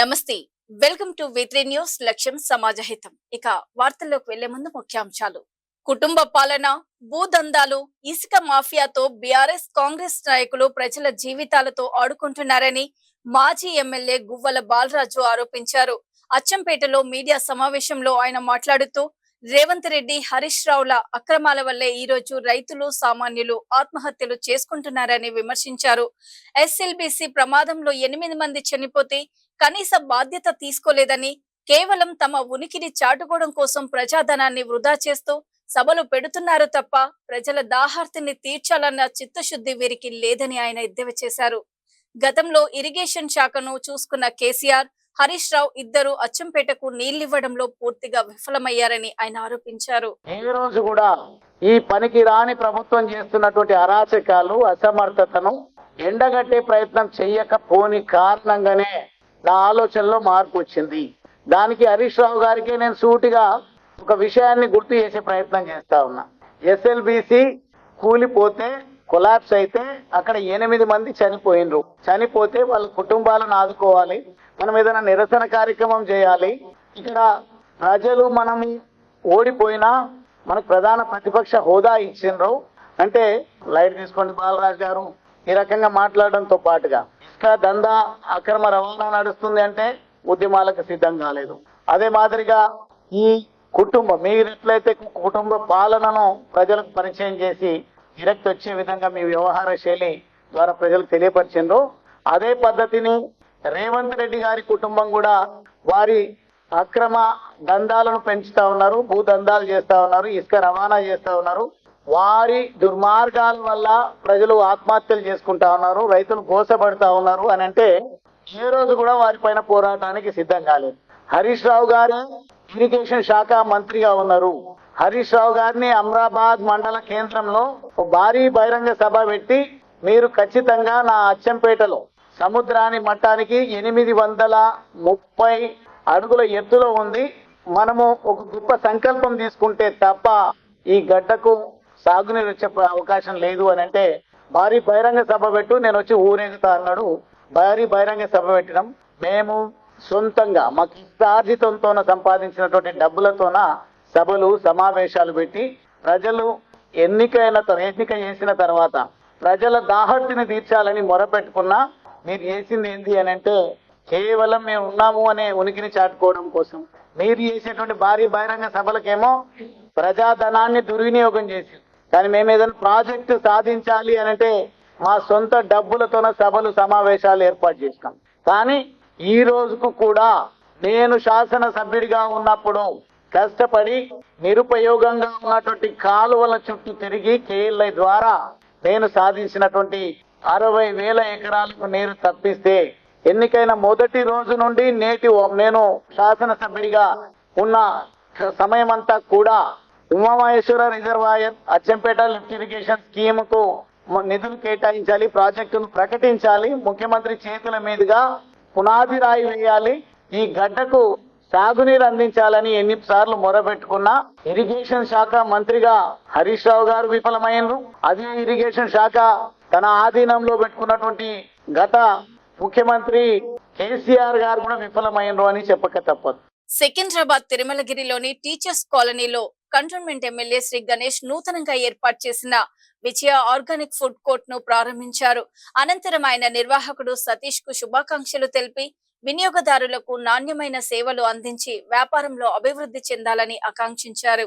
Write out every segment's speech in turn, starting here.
నమస్తే. Welcome to V3 news. లక్ష్యం సమాజహితం. ఇక వార్తల్లోకి వెళ్లే ముందు ముఖ్యాంశాలు. కుటుంబ పాలన, భూదందాలు, ఇసుక మాఫియాతో బీఆర్ఎస్ కాంగ్రెస్ నాయకులు ప్రజల జీవితాలతో ఆడుకుంటున్నారని మాజీ ఎమ్మెల్యే గువ్వల బాలరాజు ఆరోపించారు. అచ్చంపేటలో మీడియా సమావేశంలో ఆయన మాట్లాడుతూ రేవంత్ రెడ్డి, హరీష్ రావుల అక్రమాల వల్లే ఈ రోజు రైతులు, సామాన్యులు ఆత్మహత్యలు చేసుకుంటున్నారని విమర్శించారు. ఎస్ఎల్బీసీ ప్రమాదంలో 8 మంది చనిపోతే కనీస బాధ్యత తీసుకోలేదని, కేవలం తమ ఉనికిని చాటుకోవడం కోసం ప్రజాధనాన్ని వృధా చేస్తూ సభలు పెడుతున్నారు తప్ప ప్రజల దాహార్తిని తీర్చాలన్న చిత్తశుద్ధి వీరికి లేదని ఆయన ఎద్దేవా చేశారు. గతంలో ఇరిగేషన్ శాఖను చూసుకున్న కేసీఆర్, హరీష్ రావు ఇద్దరు అచ్చంపేటకు నీళ్లివ్వడంలో పూర్తిగా విఫలమయ్యారని ఆయన ఆరోపించారు. ఈ రోజు కూడా ఈ పనికి రాని ప్రభుత్వం చేస్తున్నటువంటి అరాచకాలు, అసమర్థతను ఎండగట్టే ప్రయత్నం చెయ్యకపోని కారణంగానే నా ఆలోచనలో మార్పు వచ్చింది. దానికి హరీష్ రావు గారికి నేను సూటిగా ఒక విషయాన్ని గుర్తు చేసే ప్రయత్నం చేస్తా ఉన్నా. ఎస్ఎల్బిసి కూలిపోతే, కొలాప్స్ అయితే అక్కడ 8 మంది చనిపోయినరు. చనిపోతే వాళ్ళ కుటుంబాలను ఆదుకోవాలి, మనం ఏదైనా నిరసన కార్యక్రమం చేయాలి. ఇక్కడ ప్రజలు మనం ఓడిపోయినా మనకు ప్రధాన ప్రతిపక్ష హోదా ఇచ్చిండ్రు అంటే, లైట్ తీసుకోండి బాలరాజు గారు, ఈ రకంగా మాట్లాడడంతో పాటుగా ఇసుక దందా, అక్రమ రవాణా నడుస్తుంది అంటే ఉద్యమాలకు సిద్ధం కాలేదు. అదే మాదిరిగా ఈ కుటుంబం, మీరు ఎట్లయితే కుటుంబ పాలనను ప్రజలకు పరిచయం చేసి విరక్తి వచ్చే విధంగా మీ వ్యవహార శైలి ద్వారా ప్రజలకు తెలియపరిచిండ్రు, అదే పద్ధతిని రేవంత్ రెడ్డి గారి కుటుంబం కూడా వారి అక్రమ దందాలను పెంచుతా ఉన్నారు, భూ దందాలు చేస్తా ఉన్నారు, ఇసుక రవాణా చేస్తా ఉన్నారు. వారి దుర్మార్గాల వల్ల ప్రజలు ఆత్మహత్యలు చేసుకుంటా ఉన్నారు, రైతులు గోసపడతా ఉన్నారు అని అంటే ఏ రోజు కూడా వారి పైన పోరాటానికి సిద్ధం కాలేదు. హరీష్ రావు గారు ఇరిగేషన్ శాఖ మంత్రిగా ఉన్నారు. హరీష్ రావు గారిని అమ్రాబాద్ మండల కేంద్రంలో భారీ బహిరంగ సభ పెట్టి, మీరు ఖచ్చితంగా నా అచ్చంపేటలో సముద్రాన్ని మట్టానికి 830 అడుగుల ఎత్తులో ఉంది, మనము ఒక గొప్ప సంకల్పం తీసుకుంటే తప్ప ఈ గడ్డకు సాగునీరు వచ్చే అవకాశం లేదు అని అంటే, భారీ బహిరంగ సభ పెట్టు, నేను వచ్చి ఊరేగుతా అన్నాడు. భారీ బహిరంగ సభ పెట్టడం, మేము సొంతంగా మాకు ఇష్టార్జితంతో సంపాదించినటువంటి డబ్బులతోన సభలు, సమావేశాలు పెట్టి ప్రజలు ఎన్నిక చేసిన తర్వాత ప్రజల దాహర్తిని తీర్చాలని మొరపెట్టుకున్నా. మీరు చేసింది ఏంటి అని అంటే, కేవలం మేము ఉన్నాము అనే ఉనికిని చాటుకోవడం కోసం. మీరు చేసేటువంటి భారీ బహిరంగ సభలకేమో ప్రజాధనాన్ని దుర్వినియోగం చేసి, కానీ మేము ఏదైనా ప్రాజెక్టు సాధించాలి అని అంటే మా సొంత డబ్బులతోన సభలు, సమావేశాలు ఏర్పాటు చేసినాం. కానీ ఈ రోజుకు కూడా నేను శాసనసభ్యుడిగా ఉన్నప్పుడు కష్టపడి నిరుపయోగంగా ఉన్నటువంటి కాలువల చుట్టూ తిరిగి KLI ద్వారా నేను సాధించినటువంటి 60,000 ఎకరాలకు నీరు తప్పిస్తే, ఎన్నికైన మొదటి రోజు నుండి నేను శాసనసభ్యుడిగా ఉన్న సమయం అంతా కూడా Umamaheshwara reservoir, Achampet lift irrigation scheme కు నిధులు కేటాయించాలి, ప్రాజెక్టును ప్రకటించాలి, ముఖ్యమంత్రి చేతుల మీదుగా పునాది రాయి వేయాలి, ఈ గడ్డకు సాగునీరు అందించాలని ఎన్నిసార్లు మొరపెట్టుకున్నా. ఇరిగేషన్ శాఖ మంత్రిగా హరీష్ రావు గారు విఫలమైనరు. అదే ఇరిగేషన్ శాఖ తన ఆధీనంలో పెట్టుకున్నటువంటి గత ముఖ్యమంత్రి కేసీఆర్ గారు కూడా విఫలమైనరు అని చెప్పక తప్పదు. సికింద్రాబాద్ తిరుమలగిరిలోని టీచర్స్ కాలనీలో కంటోన్మెంట్ ఎమ్మెల్యే శ్రీ గణేష్ నూతనంగా ఏర్పాటు చేసిన విజయ ఆర్గానిక్ ఫుడ్ కోర్ట్ ను ప్రారంభించారు. అనంతరం ఆయన నిర్వాహకుడు సతీష్ కు శుభాకాంక్షలు తెలిపి వినియోగదారులకు నాణ్యమైన సేవలు అందించి వ్యాపారంలో అభివృద్ధి చెందాలని ఆకాంక్షించారు.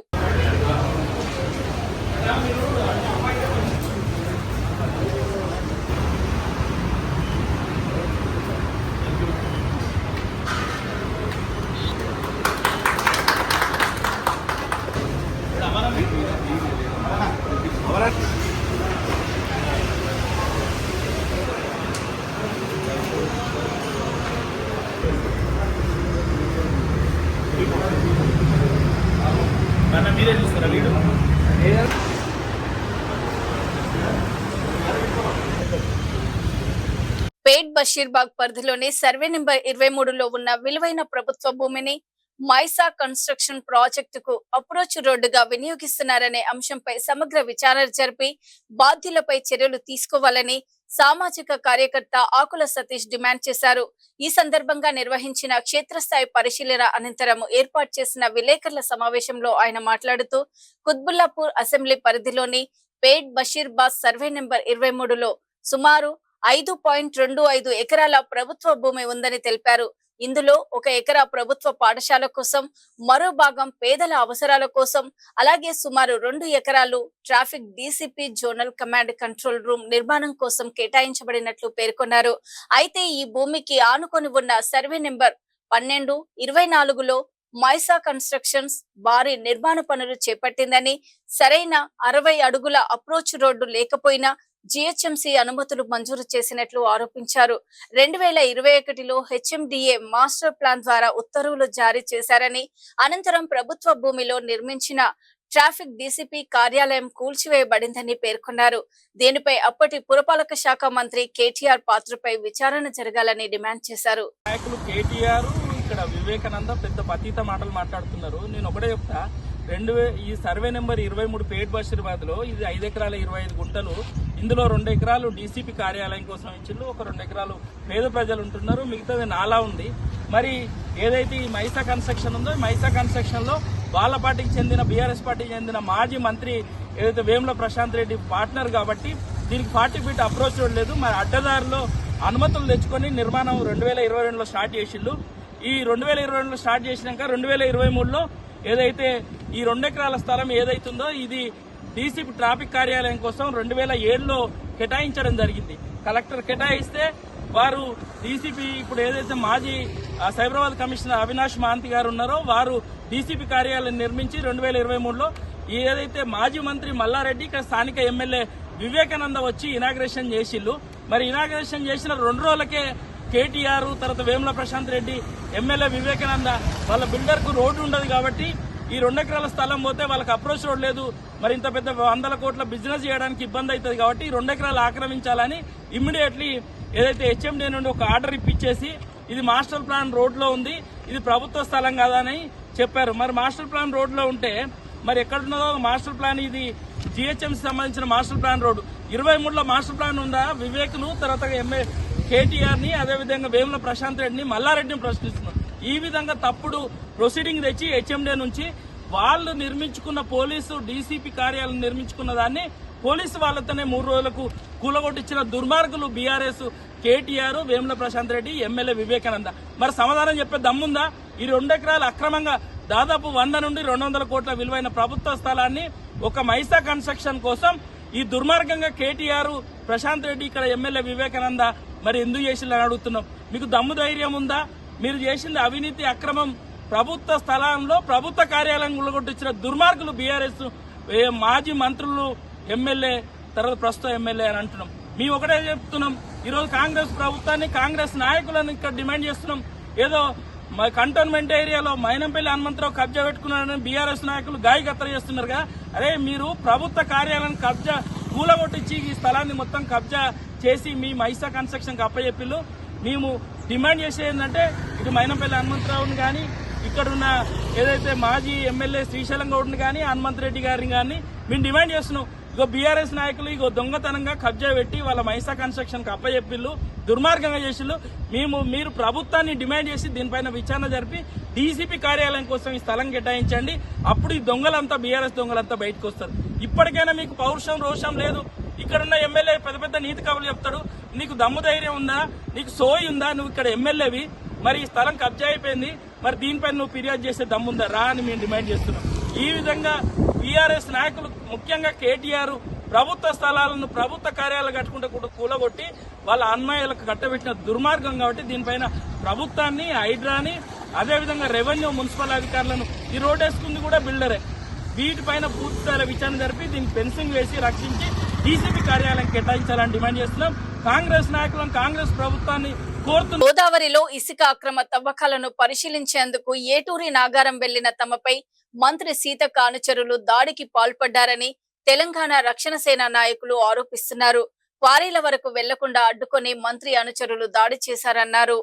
పేట్ బషీర్బాగ్ పరిధిలోని సర్వే నెంబర్ 23లో ఉన్న విలువైన ప్రభుత్వ భూమిని మైసా కన్స్ట్రక్షన్ ప్రాజెక్టుకు అప్రోచ్ రోడ్డుగా వినియోగిస్తున్నారనే అంశంపై సమగ్ర విచారణ జరిపి బాధ్యులపై చర్యలు తీసుకోవాలని సామాజిక కార్యకర్త ఆకుల సతీష్ డిమాండ్ చేశారు. ఈ సందర్భంగా నిర్వహించిన క్షేత్రస్థాయి పరిశీలన అనంతరం ఏర్పాటు చేసిన విలేకరుల సమావేశంలో ఆయన మాట్లాడుతూ కుత్బుల్లాపూర్ అసెంబ్లీ పరిధిలోని పేట్ బషీర్బాద్ సర్వే నెంబర్ 23లో సుమారు 5.25 ఎకరాల ప్రభుత్వ భూమి ఉందని తెలిపారు. ఇందులో 1 ఎకరా ప్రభుత్వ పాఠశాల కోసం, మరో భాగం పేదల అవసరాల కోసం, అలాగే సుమారు 2 ఎకరాలు traffic DCP zonal command control room నిర్మాణం కోసం కేటాయించబడినట్లు పేర్కొన్నారు. అయితే ఈ భూమికి ఆనుకొని ఉన్న సర్వే నెంబర్ 12, 24లో మైసా కన్స్ట్రక్షన్స్ భారీ నిర్మాణ పనులు చేపట్టిందని, సరైన 60 అడుగుల అప్రోచ్ రోడ్డు లేకపోయినా జిహెచ్ఎంసీ అనుమతులు మంజూరు చేసినట్లు ఆరోపించారు. 2021లో హెచ్ఎండిఏ మాస్టర్ ప్లాన్ ద్వారా ఉత్తర్వులు జారీ చేశారని, అనంతరం ప్రభుత్వ భూమిలో నిర్మించిన ట్రాఫిక్ డీసీపీ కార్యాలయం కూల్చివేయబడిందని పేర్కొన్నారు. దీనిపై అప్పటి పురపాలక శాఖ మంత్రి కేటీఆర్ పాత్రపై విచారణ జరగాలని డిమాండ్ చేశారు. ఇక్కడ వివేకానంద పెద్ద పతీత మాటలు మాట్లాడుతున్నారు. నేను ఒకటే చెప్తా, ఈ సర్వే నెంబర్ 23 పేట్ బషీర్బాద్ లో ఇది 5 ఎకరాల 25 గుంటలు. ఇందులో 2 ఎకరాలు డీసీపీ కార్యాలయం కోసం ఇచ్చిండ్రు, ఒక 2 ఎకరాలు పేద ప్రజలు ఉంటున్నారు, మిగతాది నాలా ఉంది. మరి ఏదైతే ఈ మైసా కన్స్ట్రక్షన్ ఉందో, ఈ మైసా కన్స్ట్రక్షన్ లో వాళ్ళ పార్టీకి చెందిన బీఆర్ఎస్ పార్టీకి చెందిన మాజీ మంత్రి ఏదైతే వేముల ప్రశాంత్ రెడ్డి పార్ట్నర్ కాబట్టి దీనికి 40 ఫీట్ అప్రోచ్ రోడ్ లేదు. మరి అడ్డదారిలో అనుమతులు తెచ్చుకొని నిర్మాణం 2022లో స్టార్ట్ చేసిండ్రు. ఈ 2022లో స్టార్ట్ చేసినాక 2023లో ఏదైతే ఈ 2 ఎకరాల స్థలం ఏదైతుందో ఇది డీసీపీ ట్రాఫిక్ కార్యాలయం కోసం 2007లో కేటాయించడం జరిగింది. కలెక్టర్ కేటాయిస్తే వారు డీసీపీ ఇప్పుడు ఏదైతే మాజీ సైబరాబాద్ కమిషనర్ అవినాష్ మహాంతి గారు ఉన్నారో వారు డీసీపీ కార్యాలయం నిర్మించి 2023లో ఏదైతే మాజీ మంత్రి మల్లారెడ్డి ఇక్కడ స్థానిక ఎమ్మెల్యే వివేకానంద వచ్చి ఇనాగ్రేషన్ చేసిళ్ళు. మరి ఇనాగ్రేషన్ చేసిన 2 రోజులకే కేటీఆర్ తర్వాత వేముల ప్రశాంత్ రెడ్డి ఎమ్మెల్యే వివేకానంద వాళ్ళ బిల్డర్ కు రోడ్డు ఉండదు కాబట్టి ఈ 2 ఎకరాల స్థలం పోతే వాళ్ళకి అప్రోచ్ రోడ్ లేదు, మరి ఇంత పెద్ద 100 కోట్ల బిజినెస్ చేయడానికి ఇబ్బంది అవుతుంది కాబట్టి ఈ 2 ఎకరాలు ఆక్రమించాలని ఇమ్మీడియట్లీ ఏదైతే హెచ్ఎండి నుండి ఒక ఆర్డర్ ఇప్పించేసి ఇది మాస్టర్ ప్లాన్ రోడ్ లో ఉంది, ఇది ప్రభుత్వ స్థలం కాదని చెప్పారు. మరి మాస్టర్ ప్లాన్ రోడ్ లో ఉంటే మరి ఎక్కడున్నదో మాస్టర్ ప్లాన్, ఇది జిహెచ్ఎంసీ సంబంధించిన మాస్టర్ ప్లాన్ రోడ్డు 23లో మాస్టర్ ప్లాన్ ఉందా? వివేక్ను తర్వాత కేటీఆర్ ని అదేవిధంగా వేముల ప్రశాంత్ రెడ్డిని మల్లారెడ్డిని ప్రశ్నిస్తున్నారు. ఈ విధంగా తప్పుడు ప్రొసీడింగ్ తెచ్చి హెచ్ఎండే నుంచి వాళ్ళు నిర్మించుకున్న పోలీసు డీసీపీ కార్యాలయం నిర్మించుకున్న దాన్ని పోలీసు వాళ్ళతోనే 3 రోజులకు కూలగొట్టించిన దుర్మార్గులు బీఆర్ఎస్ కేటీఆర్, వేముల ప్రశాంత్ రెడ్డి, ఎమ్మెల్యే వివేకానంద. మరి సమాధానం చెప్పే దమ్ముందా? ఈ 2 ఎకరాలు అక్రమంగా దాదాపు 100 నుండి 200 కోట్ల విలువైన ప్రభుత్వ స్థలాన్ని ఒక మైసా కన్స్ట్రక్షన్ కోసం ఈ దుర్మార్గంగా కేటీఆర్, ప్రశాంత్ రెడ్డి, ఇక్కడ ఎమ్మెల్యే వివేకానంద మరి ఎందుకు చేసిందని అడుగుతున్నాం. మీకు దమ్ము ధైర్యం ఉందా? మీరు చేసింది అవినీతి అక్రమం. ప్రభుత్వ స్థలంలో ప్రభుత్వ కార్యాలయం గుల్లగొట్టించిన దుర్మార్గులు బీఆర్ఎస్ మాజీ మంత్రులు, ఎమ్మెల్యే తర్వాత ప్రస్తుత ఎమ్మెల్యే అని అంటున్నాం. మేము ఒకటే చెప్తున్నాం, ఈరోజు కాంగ్రెస్ ప్రభుత్వాన్ని, కాంగ్రెస్ నాయకులను ఇక్కడ డిమాండ్ చేస్తున్నాం. ఏదో కంటోన్మెంట్ ఏరియాలో మైనంపల్లి హనుమంతరావు కబ్జా పెట్టుకున్నారని బీఆర్ఎస్ నాయకులు గాయకత్ర చేస్తున్నారు కదా. అరే మీరు ప్రభుత్వ కార్యాలయం కబ్జా కూలగొట్టించి ఈ స్థలాన్ని మొత్తం కబ్జా చేసి మీ మైసా కన్స్ట్రక్షన్ కి అప్పచెప్పిళ్ళు. మేము డిమాండ్ చేసేది ఏంటంటే ఇటు మైనంపల్లి హనుమంతరావుని కానీ, ఇక్కడున్న ఏదైతే మాజీ ఎమ్మెల్యే శ్రీశైలం గౌడ్ని కానీ, హనుమంత్ రెడ్డి గారిని కానీ మేము డిమాండ్ చేస్తున్నాం. ఇగో బీఆర్ఎస్ నాయకులు ఇగో దొంగతనంగా కబ్జా పెట్టి వాళ్ళ మైసా కన్స్ట్రక్షన్ కి అప్పచెప్పిళ్ళు, దుర్మార్గంగా చేసిళ్ళు. మీరు ప్రభుత్వాన్ని డిమాండ్ చేసి దీనిపైన విచారణ జరిపి డీసీపీ కార్యాలయం కోసం ఈ స్థలం కేటాయించండి. అప్పుడు ఈ దొంగలంతా బీఆర్ఎస్ దొంగలంతా బయటకు వస్తారు. ఇప్పటికైనా మీకు పౌరుషం, రోషం లేదు. ఇక్కడున్న ఎమ్మెల్యే పెద్ద పెద్ద నీతి కవులు చెప్తాడు, నీకు దమ్ము ధైర్యం ఉందా? నీకు సోయి ఉందా? నువ్వు ఇక్కడ ఎమ్మెల్యేవి, మరి ఈ స్థలం కబ్జా అయిపోయింది, మరి దీనిపైన నువ్వు ఫిర్యాదు చేసే దమ్ముందా? రా అని మేము డిమాండ్ చేస్తున్నాం. ఈ విధంగా బీఆర్ఎస్ నాయకులు, ముఖ్యంగా కేటీఆర్, ప్రభుత్వ స్థలాలను ప్రభుత్వ కార్యాలయాలు కట్టుకుంటే కూడా కూలగొట్టి వాళ్ళ అన్యాయాలకు కట్టబెట్టిన దుర్మార్గం కాబట్టి దీనిపైన ప్రభుత్వాన్ని, హైడ్రాని, అదేవిధంగా రెవెన్యూ, మున్సిపల్ అధికారులను, ఈ రోడ్ వేసుకుంది కూడా బిల్డరే, వీటిపైన పూర్తిస్థాయిలో విచారణ జరిపి దీనికి ఫెన్సింగ్ వేసి రక్షించి డీసీపీ కార్యాలయం కేటాయించాలని డిమాండ్ చేస్తున్నాం. కాంగ్రెస్ నాయకులను, కాంగ్రెస్ ప్రభుత్వాన్ని కోరుతున్నాం. గోదావరిలో ఇసుక అక్రమ తవ్వకాలను పరిశీలించేందుకు ఏటూరి నాగారం వెళ్లిన తమపై మంత్రి సీతక్క అనుచరులు దాడికి పాల్పడ్డారని తెలంగాణ రక్షణ సేన నాయకులు ఆరోపిస్తున్నారు. క్వారీల వరకు వెళ్లకుండా అడ్డుకొని మంత్రి అనుచరులు దాడి చేశారన్నారు.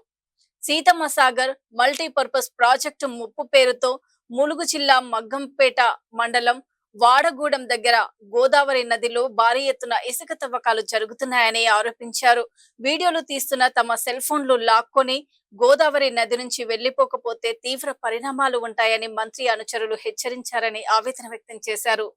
సీతమ్మ సాగర్ మల్టీపర్పస్ ప్రాజెక్టు ముప్పు పేరుతో ములుగు జిల్లా మగ్గంపేట మండలం వాడగూడెం దగ్గర గోదావరి నదిలో భారీ ఎత్తున ఇసుక తవ్వకాలు జరుగుతున్నాయని ఆరోపించారు. వీడియోలు తీస్తున్న తమ సెల్ ఫోన్లు లాక్కొని గోదావరి నది నుంచి వెళ్లిపోకపోతే తీవ్ర పరిణామాలు ఉంటాయని మంత్రి అనుచరులు హెచ్చరించారని ఆవేదన వ్యక్తం చేశారు.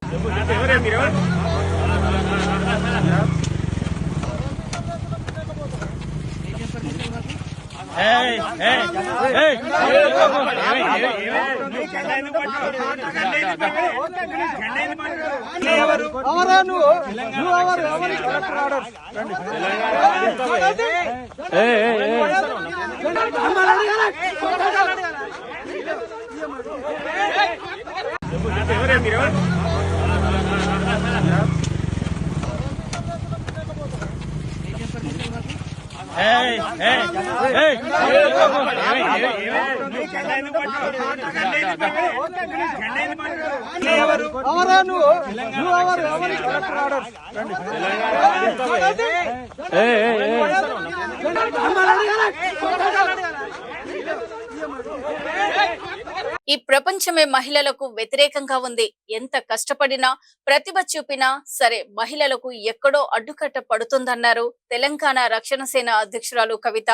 ఈ ప్రపంచమే మహిళలకు వ్యతిరేకంగా ఉంది. ఎంత కష్టపడినా ప్రతిభ చూపినా సరే మహిళలకు ఎక్కడో అడ్డుకట్ట పడుతుందన్నారు తెలంగాణ రక్షణ సేన అధ్యక్షురాలు కవిత.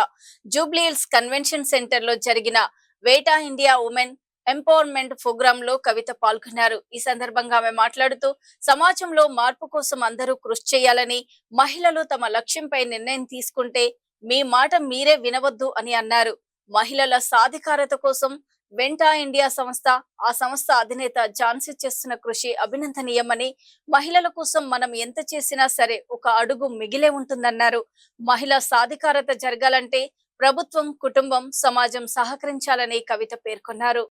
జూబ్లీహిల్స్ కన్వెన్షన్ సెంటర్ లో జరిగిన వేటా ఇండియా ఉమెన్ ఎంపవర్మెంట్ ప్రోగ్రామ్ లో కవిత పాల్గొన్నారు. ఈ సందర్భంగా ఆమె మాట్లాడుతూ సమాజంలో మార్పు కోసం అందరూ కృషి చేయాలని, మహిళలు తమ లక్ష్యంపై నిర్ణయం తీసుకుంటే మీ మాట మీరే వినవద్దు అని అన్నారు. మహిళల సాధికారత కోసం వెంటా ఇండియా సంస్థ, ఆ సంస్థ అధినేత ఝాన్సీ చేస్తున్న కృషి అభినందనీయమని, మహిళల కోసం మనం ఎంత చేసినా సరే ఒక అడుగు మిగిలే ఉంటుందన్నారు. మహిళా సాధికారత జరగాలంటే ప్రభుత్వం, కుటుంబం, సమాజం సహకరించాలని కవిత పేర్కొన్నారు.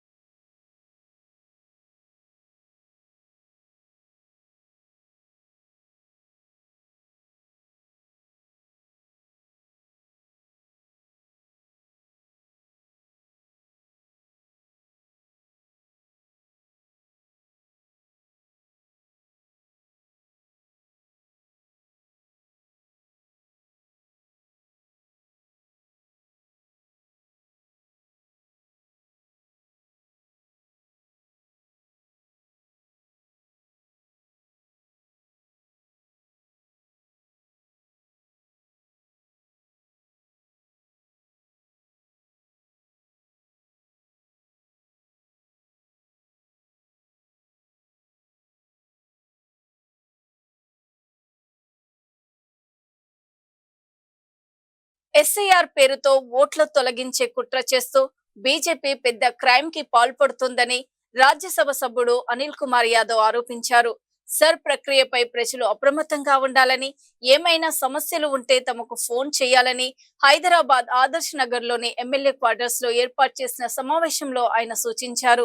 ఎస్ఐఆర్ పేరుతో ఓట్ల తొలగించే కుట్ర చేస్తూ బీజేపీ పెద్ద క్రైమ్ కి పాల్పడుతుందని రాజ్యసభ సభ్యుడు అనిల్ కుమార్ యాదవ్ ఆరోపించారు. సర్ ప్రక్రియపై ప్రజలు అప్రమత్తంగా ఉండాలని, ఏమైనా సమస్యలు ఉంటే తమకు ఫోన్ చేయాలని హైదరాబాద్ ఆదర్శ్ నగర్ లోని ఎమ్మెల్యే క్వార్టర్స్ లో ఏర్పాటు చేసిన సమావేశంలో ఆయన సూచించారు.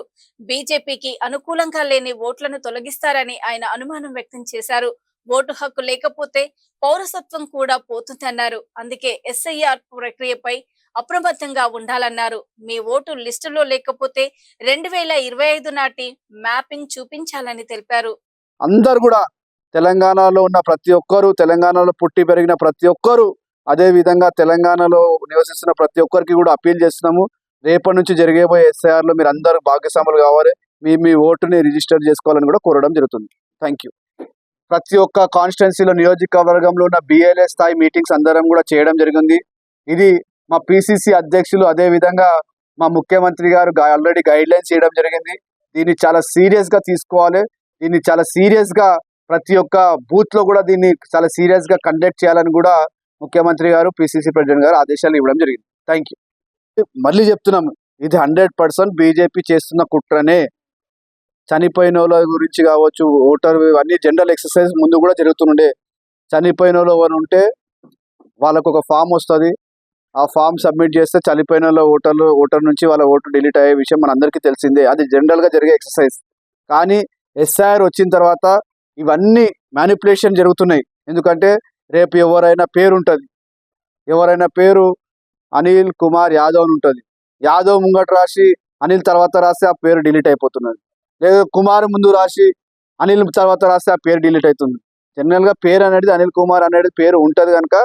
బీజేపీకి అనుకూలంగా లేని ఓట్లను తొలగిస్తారని ఆయన అనుమానం వ్యక్తం చేశారు. ఓటు హక్కు లేకపోతే పౌరసత్వం కూడా పోతుందన్నారు. అందుకే ఎస్ఐఆర్ ప్రక్రియపై అప్రమత్తంగా ఉండాలన్నారు. మీ ఓటు లిస్టులో లేకపోతే 2025 నాటి మ్యాపింగ్ చూపించాలని తెలిపారు. అందరు కూడా తెలంగాణలో ఉన్న ప్రతి ఒక్కరు, తెలంగాణలో పుట్టి పెరిగిన ప్రతి ఒక్కరు, అదే విధంగా తెలంగాణలో నివసిస్తున్న ప్రతి ఒక్కరికి కూడా అప్పీల్ చేస్తున్నాము. రేపటి నుంచి జరిగేబోయే ఎస్ఐఆర్ లో మీరు అందరూ భాగస్వాములు కావాలి, మీ ఓటుని రిజిస్టర్ చేసుకోవాలని కూడా కోరడం జరుగుతుంది. Thank you. ప్రతి ఒక్క కాన్స్టిట్యున్సీలో, నియోజకవర్గంలో ఉన్న బిఎల్ఏ స్థాయి మీటింగ్స్ అందరం కూడా చేయడం జరిగింది. ఇది మా పిసిసి అధ్యక్షులు, అదే విధంగా మా ముఖ్యమంత్రి గారు ఆల్రెడీ గైడ్ లైన్స్ చేయడం జరిగింది. దీన్ని చాలా సీరియస్ గా తీసుకోవాలి. దీన్ని చాలా సీరియస్ గా ప్రతి ఒక్క బూత్ లో కూడా దీన్ని చాలా సీరియస్ గా కండక్ట్ చేయాలని కూడా ముఖ్యమంత్రి గారు, పిసిసి ప్రెసిడెంట్ గారు ఆదేశాలు ఇవ్వడం జరిగింది. Thank you. మళ్ళీ చెప్తున్నాము, ఇది 100% బీజేపీ చేస్తున్న కుట్రనే. చనిపోయిన వాళ్ళ గురించి కావచ్చు, ఓటర్ అన్ని జనరల్ ఎక్సర్సైజ్ ముందు కూడా జరుగుతుండే. చనిపోయిన వాళ్ళు ఎవరు ఉంటే వాళ్ళకు ఒక ఫామ్ వస్తుంది, ఆ ఫామ్ సబ్మిట్ చేస్తే చనిపోయిన వాళ్ళ ఓటర్ నుంచి వాళ్ళ ఓటు డిలీట్ అయ్యే విషయం మన అందరికీ తెలిసిందే. అది జనరల్ గా జరిగే ఎక్సర్సైజ్. కానీ ఎస్ఐఆర్ వచ్చిన తర్వాత ఇవన్నీ మ్యానిపులేషన్ జరుగుతున్నాయి. ఎందుకంటే రేపు ఎవరైనా పేరు ఉంటుంది, ఎవరైనా పేరు అనిల్ కుమార్ యాదవ్ అని ఉంటుంది, యాదవ్ ముంగట రాసి అనిల్ తర్వాత రాస్తే ఆ పేరు డిలీట్ అయిపోతున్నది. లేదా కుమార్ ముందు రాసి అనిల్ తర్వాత రాస్తే ఆ పేరు డిలీట్ అవుతుంది. జనరల్ గా పేరు అనేది అనిల్ కుమార్ అనేది పేరు ఉంటది కనుక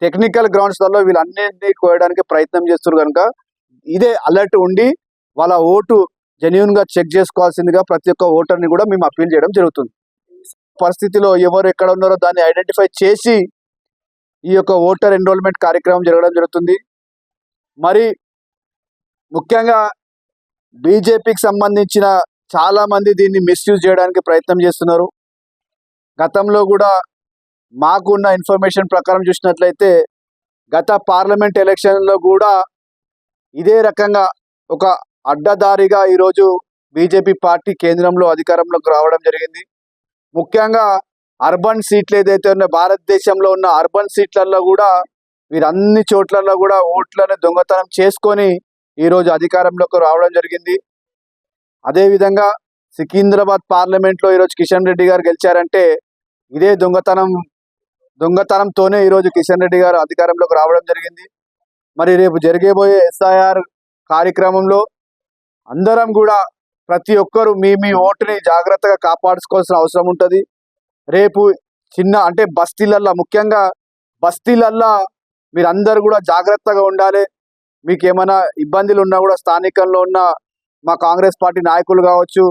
టెక్నికల్ గ్రౌండ్స్ లలో వీళ్ళన్నింటినీ కోయడానికి ప్రయత్నం చేస్తున్నారు కనుక ఇదే అలర్ట్ ఉండి వాళ్ళ ఓటు జెన్యున్ గా చెక్ చేసుకోవాల్సిందిగా ప్రతి ఒక్క ఓటర్ని కూడా మేము అప్పీల్ చేయడం జరుగుతుంది. పరిస్థితిలో ఎవరు ఎక్కడ ఉన్నారో దాన్ని ఐడెంటిఫై చేసి ఈ యొక్క ఓటర్ ఎన్రోల్మెంట్ కార్యక్రమం జరగడం జరుగుతుంది. మరి ముఖ్యంగా బీజేపీకి సంబంధించిన చాలా మంది దీన్ని మిస్యూజ్ చేయడానికి ప్రయత్నం చేస్తున్నారు. గతంలో కూడా మాకున్న ఇన్ఫర్మేషన్ ప్రకారం చూసినట్లయితే గత పార్లమెంట్ ఎలక్షన్లో కూడా ఇదే రకంగా ఒక అడ్డదారిగా ఈరోజు బీజేపీ పార్టీ కేంద్రంలో అధికారంలోకి రావడం జరిగింది. ముఖ్యంగా అర్బన్ సీట్లు ఏదైతే ఉన్న భారతదేశంలో ఉన్న అర్బన్ సీట్లలో కూడా వీరన్ని చోట్లలో కూడా ఓట్లను దొంగతనం చేసుకొని ఈరోజు అధికారంలోకి రావడం జరిగింది. అదేవిధంగా సికింద్రాబాద్ పార్లమెంట్లో ఈరోజు కిషన్ రెడ్డి గారు గెలిచారంటే ఇదే దొంగతనంతోనే ఈరోజు కిషన్ రెడ్డి గారు అధికారంలోకి రావడం జరిగింది. మరి రేపు జరగబోయే ఎస్ఐఆర్ కార్యక్రమంలో అందరం కూడా ప్రతి ఒక్కరు మీ ఓటుని జాగ్రత్తగా కాపాడుకోవాల్సిన అవసరం ఉంటుంది. రేపు అంటే బస్తీలల్లో, ముఖ్యంగా బస్తీలల్లో మీరందరూ కూడా జాగ్రత్తగా ఉండాలి. మీకు ఏమైనా ఇబ్బందులు ఉన్నా కూడా స్థానికంలో ఉన్న మా కాంగ్రెస్ పార్టీ నాయకులు కావచ్చు,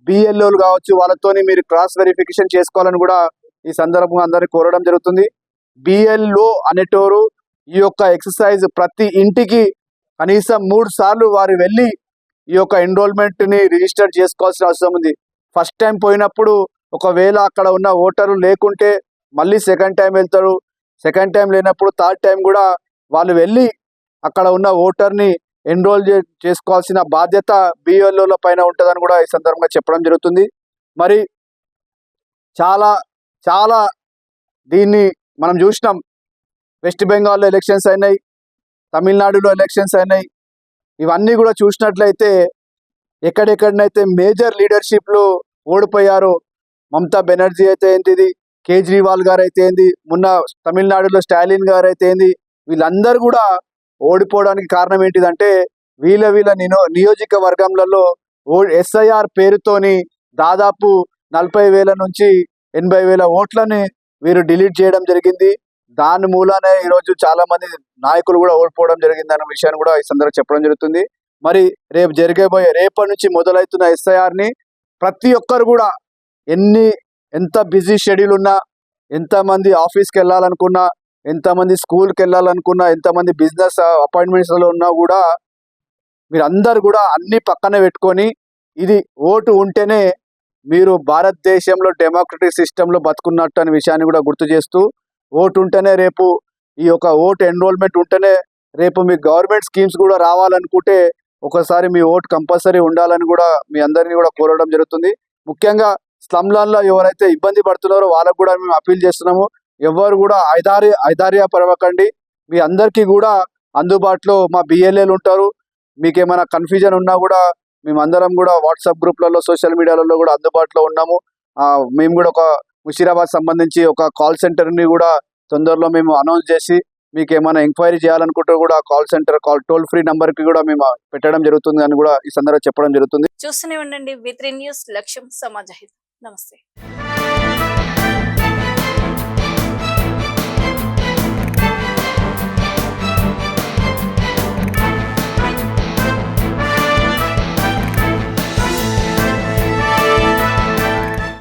బిఎల్ఓలు కావచ్చు, వాళ్ళతోని మీరు క్రాస్ వెరిఫికేషన్ చేసుకోవాలని కూడా ఈ సందర్భంగా అందరినీ కోరడం జరుగుతుంది. బిఎల్ఓ అనేటోరు ఈ యొక్క ఎక్సర్సైజ్ ప్రతి ఇంటికి కనీసం 3 సార్లు వారు వెళ్ళి ఈ యొక్క ఎన్రోల్మెంట్ని రిజిస్టర్ చేసుకోవాల్సిన అవసరం ఉంది. ఫస్ట్ టైం పోయినప్పుడు ఒకవేళ అక్కడ ఉన్న ఓటర్లు లేకుంటే మళ్ళీ సెకండ్ టైం వెళ్తారు. సెకండ్ టైం లేనప్పుడు థర్డ్ టైం కూడా వాళ్ళు వెళ్ళి అక్కడ ఉన్న ఓటర్ని ఎన్రోల్ చేసుకోవాల్సిన బాధ్యత బిఎల్ఓల పైన ఉంటుందని కూడా ఈ సందర్భంగా చెప్పడం జరుగుతుంది. మరి చాలా చాలా దీన్ని మనం చూసినాం. వెస్ట్ బెంగాల్లో ఎలక్షన్స్ అయినాయి, తమిళనాడులో ఎలక్షన్స్ అయినాయి. ఇవన్నీ కూడా చూసినట్లయితే ఎక్కడెక్కడనైతే మేజర్ లీడర్షిప్లు ఓడిపోయారో, మమతా బెనర్జీ అయితే ఏంటిది, కేజ్రీవాల్ గారు అయితే ఏంది, మొన్న తమిళనాడులో స్టాలిన్ గారు అయితే ఏంది, వీళ్ళందరూ కూడా ఓడిపోవడానికి కారణం ఏంటిదంటే వీళ్ళ నియోజకవర్గంలో ఎస్ఐఆర్ పేరుతోని దాదాపు 40,000 నుంచి 80,000 ఓట్లని వీరు డిలీట్ చేయడం జరిగింది. దాని మూలానే ఈరోజు చాలా మంది నాయకులు కూడా ఓడిపోవడం జరిగింది అన్న విషయాన్ని కూడా ఈ సందర్భంగా చెప్పడం జరుగుతుంది. మరి రేపటి నుంచి మొదలవుతున్న ఎస్ఐఆర్ని ప్రతి ఒక్కరు కూడా ఎంత బిజీ షెడ్యూల్ ఉన్నా, ఎంతమంది ఆఫీస్కి వెళ్ళాలనుకున్నా, ఎంతమంది స్కూల్కి వెళ్ళాలనుకున్నా, ఎంతమంది బిజినెస్ అపాయింట్మెంట్స్లో ఉన్నా కూడా మీరందరూ కూడా అన్ని పక్కన పెట్టుకొని ఇది ఓటు ఉంటేనే మీరు భారతదేశంలో డెమోక్రటిక్ సిస్టంలో బతుకున్నట్టు అనే విషయాన్ని కూడా గుర్తు చేస్తూ, ఓటు ఉంటేనే రేపు ఈ యొక్క ఓటు ఎన్రోల్మెంట్ ఉంటేనే రేపు మీ గవర్నమెంట్ స్కీమ్స్ కూడా రావాలనుకుంటే ఒకసారి మీ ఓటు కంపల్సరీ ఉండాలని కూడా మీ అందరినీ కూడా కోరడం జరుగుతుంది. ముఖ్యంగా స్లమ్లలో ఎవరైతే ఇబ్బంది పడుతున్నారో వాళ్ళకు కూడా మేము అప్పీల్ చేస్తున్నాము. ఎవరు కూడా ఐదార్యపరవకండి. మీ అందరికీ కూడా అందుబాటులో మా బిఎల్ఏలు ఉంటారు. మీకు ఏమైనా కన్ఫ్యూజన్ ఉన్నా కూడా మేమందరం కూడా వాట్సాప్ గ్రూప్లలో, సోషల్ మీడియాలలో కూడా అందుబాటులో ఉన్నాము. మేము కూడా ఒక ముషీరాబాద్ సంబంధించి ఒక కాల్ సెంటర్ని కూడా తొందరలో మేము అనౌన్స్ చేసి మీకు ఏమైనా ఎంక్వైరీ చేయాలనుకుంటే కూడా కాల్ సెంటర్ టోల్ ఫ్రీ నంబర్కి కూడా మేము పెట్టడం జరుగుతుంది అని కూడా ఈ సందర్భంగా చెప్పడం జరుగుతుంది. చూస్తూనే ఉండండి V3 న్యూస్, లక్ష్యం సమాజహితం. నమస్తే.